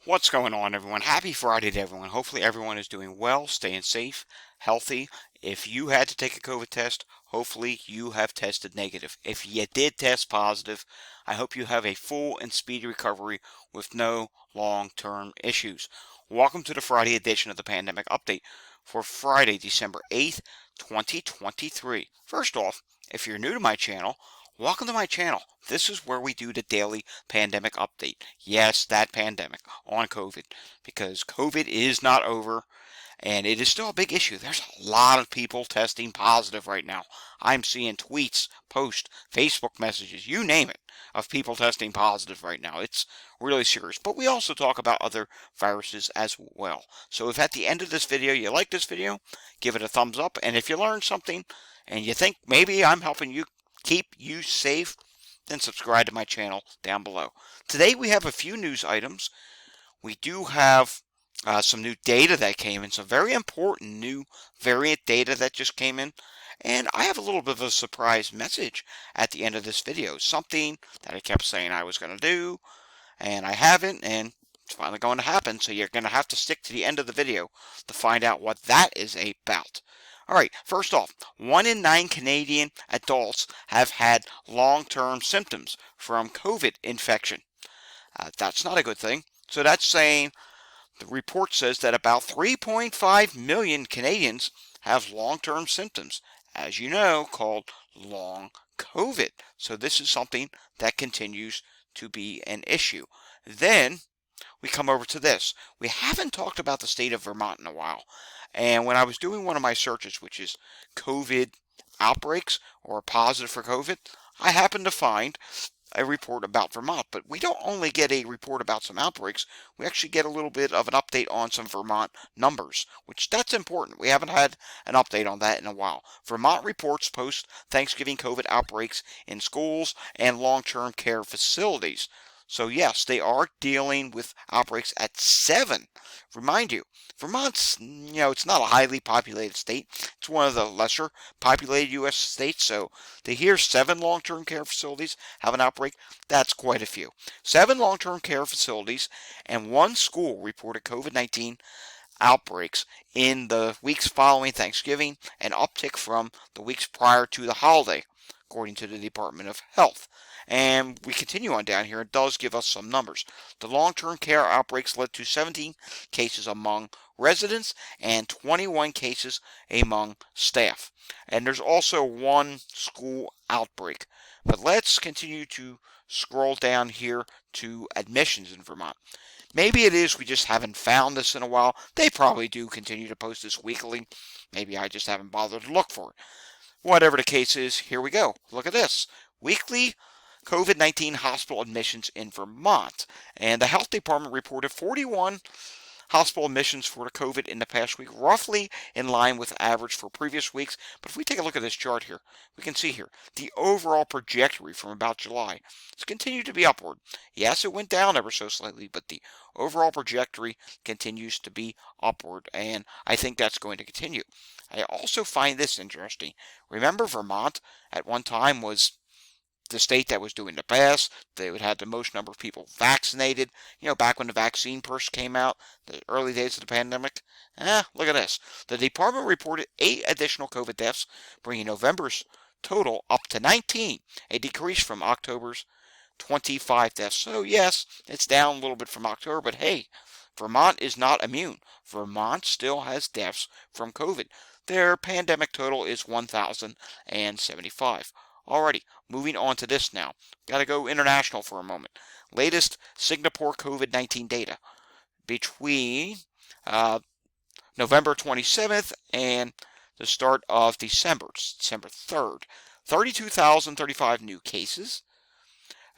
What's going on, everyone? Happy Friday to everyone. Hopefully everyone is doing well, staying safe, healthy. If you had to take a COVID test, hopefully you have tested negative. If you did test positive, I hope you have a full and speedy recovery with no long-term issues. Welcome to the Friday edition of the Pandemic Update for Friday, December 8th, 2023. First off, if you're new to my channel, welcome to my channel. This is where we do the daily pandemic update. Yes, that pandemic on COVID, because COVID is not over and it is still a big issue. There's a lot of people testing positive right now. I'm seeing tweets, posts, Facebook messages, you name it, of people testing positive right now. It's really serious. But we also talk about other viruses as well. So if at the end of this video you like this video, give it a thumbs up. And if you learned something and you think maybe I'm helping you keep you safe, then subscribe to my channel down below. Today we have a few news items. We do have some new data that came in, some very important new variant data that just came in. And I have a little bit of a surprise message at the end of this video, something that I kept saying I was going to do, and I haven't, and it's finally going to happen, so you're going to have to stick to the end of the video to find out what that is about. Alright, first off, 1 in 9 Canadian adults have had long-term symptoms from COVID infection. That's not a good thing. So that's saying, the report says that about 3.5 million Canadians have long-term symptoms, as you know, called long COVID. So this is something that continues to be an issue. Then we come over to this. We haven't talked about the state of Vermont in a while. And when I was doing one of my searches, which is COVID outbreaks or positive for COVID, I happened to find a report about Vermont. But we don't only get a report about some outbreaks, we actually get a little bit of an update on some Vermont numbers, which that's important. We haven't had an update on that in a while. Vermont reports post-Thanksgiving COVID outbreaks in schools and long-term care facilities. So yes, they are dealing with outbreaks at 7. Remind you, Vermont's, it's not a highly populated state. It's one of the lesser populated U.S. states. So to hear 7 long-term care facilities have an outbreak, that's quite a few. 7 long-term care facilities and 1 school reported COVID-19 outbreaks in the weeks following Thanksgiving, an uptick from the weeks prior to the holiday, according to the Department of Health. And we continue on down here. It does give us some numbers. The long-term care outbreaks led to 17 cases among residents and 21 cases among staff. And there's also 1 school outbreak. But let's continue to scroll down here to admissions in Vermont. Maybe it is we just haven't found this in a while. They probably do continue to post this weekly. Maybe I just haven't bothered to look for it. Whatever the case is, here we go. Look at this. Weekly COVID-19 hospital admissions in Vermont. And the health department reported 41 hospital admissions for the COVID in the past week, roughly in line with average for previous weeks. But if we take a look at this chart here, we can see here the overall trajectory from about July has continued to be upward. Yes, it went down ever so slightly, but the overall trajectory continues to be upward, and I think that's going to continue. I also find this interesting. Remember, Vermont at one time was the state that was doing the best. They would have the most number of people vaccinated. Back when the vaccine first came out, the early days of the pandemic. Look at this. The department reported 8 additional COVID deaths, bringing November's total up to 19, a decrease from October's 25 deaths. So yes, it's down a little bit from October, but hey, Vermont is not immune. Vermont still has deaths from COVID. Their pandemic total is 1,075. Alrighty, moving on to this now. Got to go international for a moment. Latest Singapore COVID-19 data between November 27th and the start of December 3rd. 32,035 new cases.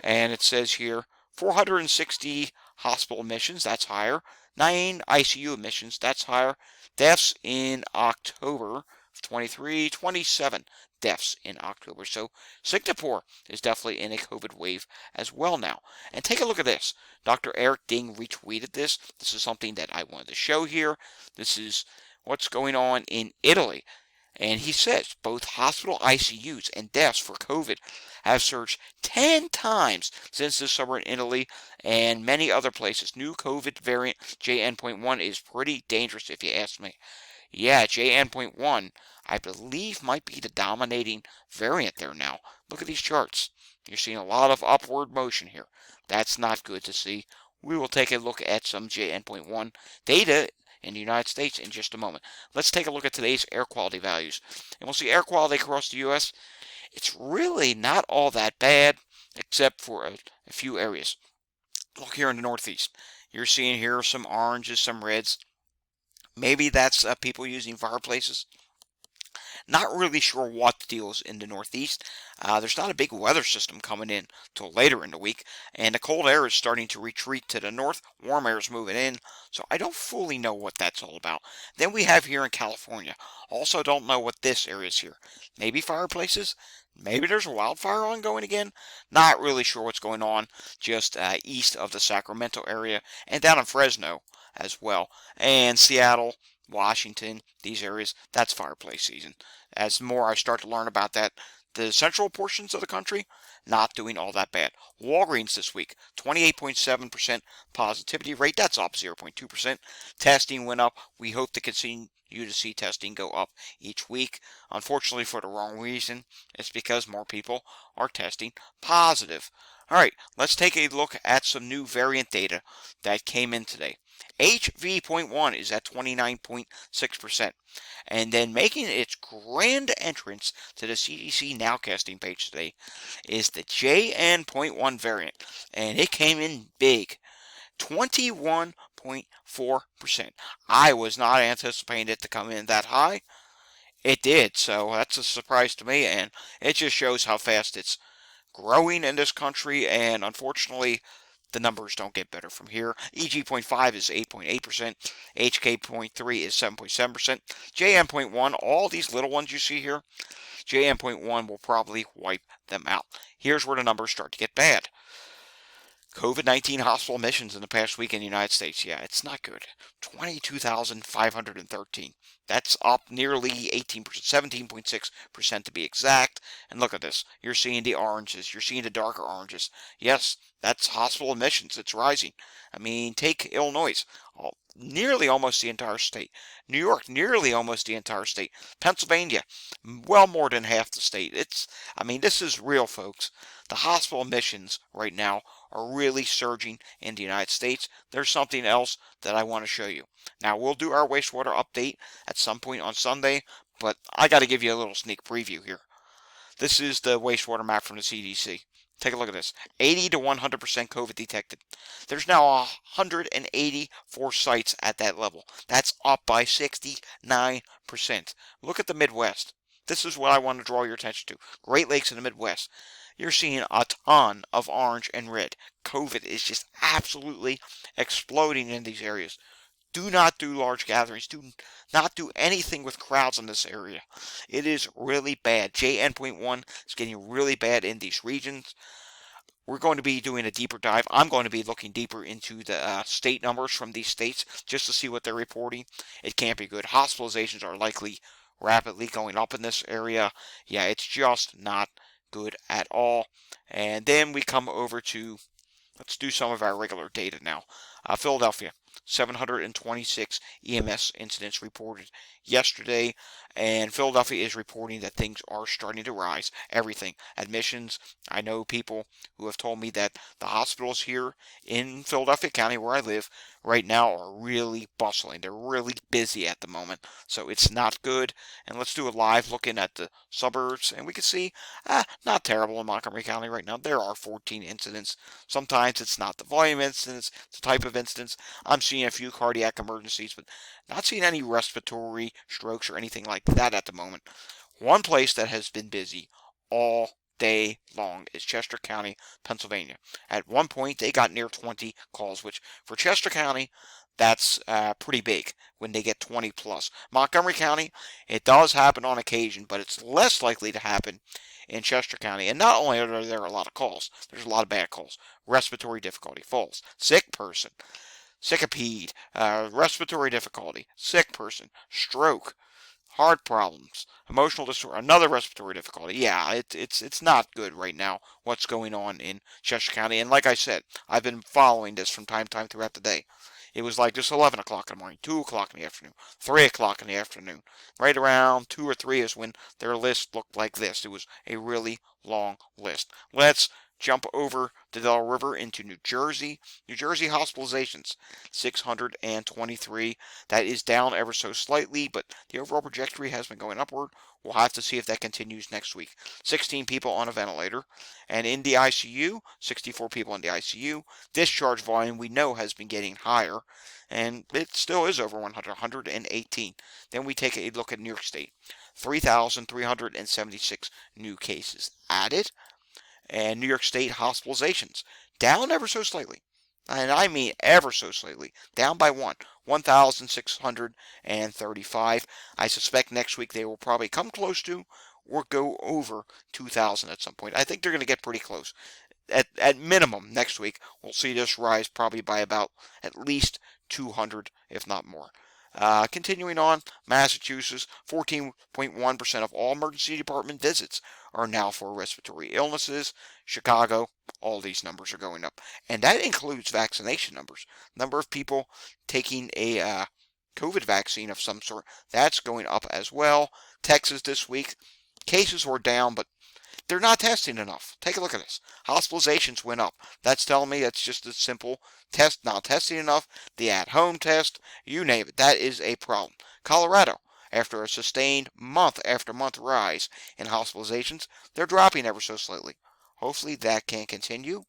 And it says here 460 hospital admissions, that's higher. 9 ICU admissions, that's higher. Deaths in October of 23, 27 deaths in October. So Singapore is definitely in a COVID wave as well now. And take a look at this. Dr. Eric Ding retweeted this. This is something that I wanted to show here. This is what's going on in Italy. And he says both hospital ICUs and deaths for COVID have surged 10 times since this summer in Italy and many other places. New COVID variant JN.1 is pretty dangerous if you ask me. Yeah, JN.1, I believe, might be the dominating variant there now. Look at these charts. You're seeing a lot of upward motion here. That's not good to see. We will take a look at some JN.1 data in the United States in just a moment. Let's take a look at today's air quality values. And we'll see air quality across the U.S. It's really not all that bad, except for a few areas. Look here in the Northeast. You're seeing here some oranges, some reds. Maybe that's people using fireplaces. Not really sure what the deal is in the Northeast. There's not a big weather system coming in till later in the week, and the cold air is starting to retreat to the north. Warm air is moving in, so I don't fully know what that's all about. Then we have here in California. Also don't know what this area is here. Maybe fireplaces? Maybe there's a wildfire ongoing again? Not really sure what's going on. Just east of the Sacramento area and down in Fresno as well. And Seattle, Washington, these areas, that's fireplace season. As more I start to learn about that, the central portions of the country, not doing all that bad. Walgreens this week, 28.7% positivity rate. That's up 0.2%. Testing went up. We hope to continue to see testing go up each week. Unfortunately, for the wrong reason. It's because more people are testing positive. All right, let's take a look at some new variant data that came in today. HV.1 is at 29.6%. And then making its grand entrance to the CDC Nowcasting page today is the JN.1 variant. And it came in big, 21.4%. I was not anticipating it to come in that high. It did, so that's a surprise to me, and it just shows how fast it's growing in this country, and unfortunately, the numbers don't get better from here. EG.5 is 8.8%, HK.3 is 7.7%, JN.1, all these little ones you see here, JN.1 will probably wipe them out. Here's where the numbers start to get bad. COVID-19 hospital admissions in the past week in the United States. Yeah, it's not good. 22,513. That's up nearly 18%, 17.6% to be exact. And look at this. You're seeing the oranges. You're seeing the darker oranges. Yes, that's hospital admissions. It's rising. I mean, take Illinois. Nearly almost the entire state. New York, nearly almost the entire state. Pennsylvania, well more than half the state. This is real, folks. The hospital admissions right now are really surging in the United States. There's something else that I want to show you. Now, we'll do our wastewater update at some point on Sunday, but I got to give you a little sneak preview here. This is the wastewater map from the CDC. Take a look at this. 80 to 100% COVID detected. There's now 184 sites at that level. That's up by 69%. Look at the Midwest. This is what I want to draw your attention to. Great Lakes in the Midwest. You're seeing a ton of orange and red. COVID is just absolutely exploding in these areas. Do not do large gatherings. Do not do anything with crowds in this area. It is really bad. JN.1 is getting really bad in these regions. We're going to be doing a deeper dive. I'm going to be looking deeper into the state numbers from these states just to see what they're reporting. It can't be good. Hospitalizations are likely rapidly going up in this area. Yeah, it's just not good at all. And then we come over to, let's do some of our regular data now. Philadelphia, 726 EMS incidents reported yesterday, and Philadelphia is reporting that things are starting to rise. Everything. Admissions. I know people who have told me that the hospitals here in Philadelphia County, where I live, right now are really bustling. They're really busy at the moment, so it's not good. And let's do a live looking at the suburbs, and we can see, not terrible in Montgomery County right now. There are 14 incidents. Sometimes it's not the volume incidents, it's the type of incidents. I'm seeing a few cardiac emergencies, but not seeing any respiratory strokes or anything like that at the moment. One place that has been busy all day long is Chester County, Pennsylvania. At one point, they got near 20 calls, which for Chester County, that's pretty big when they get 20 plus. Montgomery County, it does happen on occasion, but it's less likely to happen in Chester County. And not only are there a lot of calls, there's a lot of bad calls. Respiratory difficulty, falls, sick person, syncope, respiratory difficulty, sick person, stroke. heart problems, emotional disorder, another respiratory difficulty. Yeah, it's not good right now what's going on in Cheshire County. And like I said, I've been following this from time to time throughout the day. It was like just 11 o'clock in the morning, 2 o'clock in the afternoon, 3 o'clock in the afternoon. Right around 2 or 3 is when their list looked like this. It was a really long list. Let's jump over the Delaware River into New Jersey. New Jersey hospitalizations, 623. That is down ever so slightly, but the overall trajectory has been going upward. We'll have to see if that continues next week. 16 people on a ventilator. And in the ICU, 64 people in the ICU. Discharge volume we know has been getting higher, and it still is over 100, 118. Then we take a look at New York State. 3,376 new cases added. And New York State hospitalizations down ever so slightly. And I mean ever so slightly. Down by 1,635. I suspect next week they will probably come close to or go over 2,000 at some point. I think they're going to get pretty close. At minimum, next week, we'll see this rise probably by about at least 200, if not more. Continuing on, Massachusetts, 14.1% of all emergency department visits are now for respiratory illnesses. Chicago, all these numbers are going up. And that includes vaccination numbers. Number of people taking a COVID vaccine of some sort, that's going up as well. Texas this week, cases were down, but they're not testing enough. Take a look at this. Hospitalizations went up. That's telling me that's just a simple test, not testing enough. The at-home test, you name it, that is a problem. Colorado, after a sustained month after month rise in hospitalizations, they're dropping ever so slightly. Hopefully that can continue.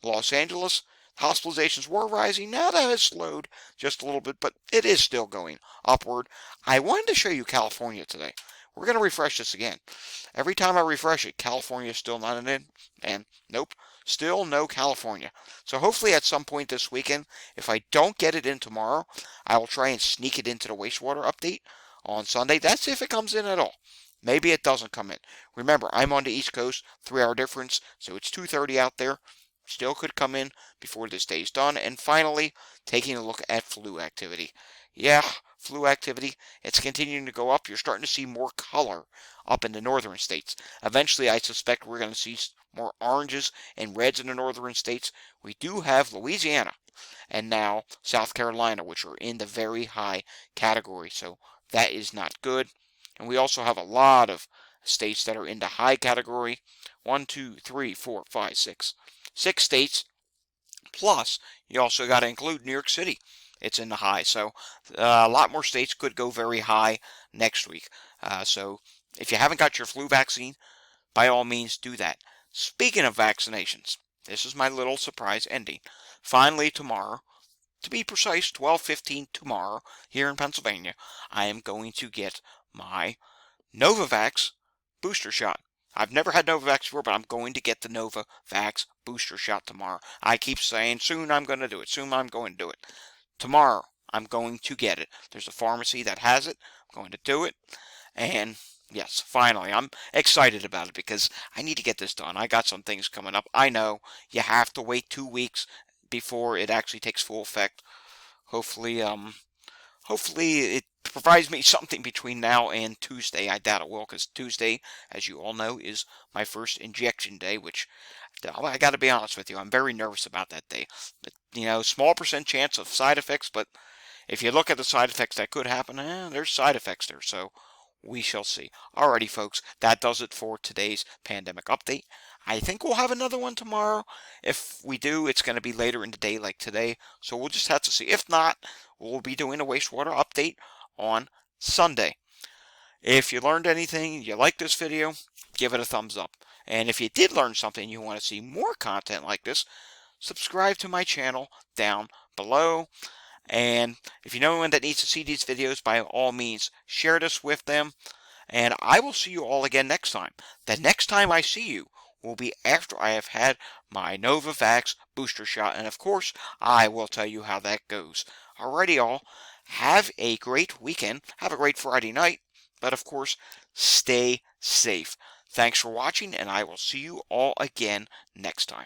Los Angeles, hospitalizations were rising. Now that has slowed just a little bit, but it is still going upward. I wanted to show you California today. We're going to refresh this again. Every time I refresh it, California is still not in, and nope, still no California. So hopefully at some point this weekend, if I don't get it in tomorrow, I will try and sneak it into the wastewater update on Sunday. That's if it comes in at all. Maybe it doesn't come in. Remember, I'm on the East Coast, 3-hour difference, so it's 2:30 out there. Still could come in before this day is done. And finally, taking a look at flu activity. Yeah, flu activity, it's continuing to go up. You're starting to see more color up in the northern states. Eventually, I suspect we're going to see more oranges and reds in the northern states. We do have Louisiana and now South Carolina, which are in the very high category. So that is not good. And we also have a lot of states that are in the high category. 1, 2, 3, 4, 5, 6. 6 states. Plus, you also got to include New York City. It's in the high. So a lot more states could go very high next week. So if you haven't got your flu vaccine, by all means do that. Speaking of vaccinations, this is my little surprise ending. Finally, tomorrow, to be precise, 12:15 tomorrow, here in Pennsylvania, I am going to get my Novavax booster shot. I've never had Novavax before, but I'm going to get the Novavax booster shot tomorrow. I keep saying, soon I'm going to do it. Soon I'm going to do it. Tomorrow, I'm going to get it. There's a pharmacy that has it. I'm going to do it. And yes, finally, I'm excited about it because I need to get this done. I got some things coming up. I know you have to wait 2 weeks before it actually takes full effect. Hopefully, it provides me something between now and Tuesday. I doubt it will, because Tuesday, as you all know, is my first injection day, which I got to be honest with you, I'm very nervous about that day. You know, small percent chance of side effects, but if you look at the side effects that could happen, there's side effects there, so we shall see. Alrighty, folks, that does it for today's pandemic update. I think we'll have another one tomorrow. If we do, it's going to be later in the day like today, so we'll just have to see. If not, we'll be doing a wastewater update on Sunday. If you learned anything, you like this video, give it a thumbs up. And if you did learn something, you want to see more content like this, subscribe to my channel down below. And if you know anyone that needs to see these videos, by all means, share this with them. And I will see you all again next time. The next time I see you will be after I have had my Novavax booster shot. And of course, I will tell you how that goes. Alrighty, all. Have a great weekend. Have a great Friday night. But of course, stay safe. Thanks for watching, and I will see you all again next time.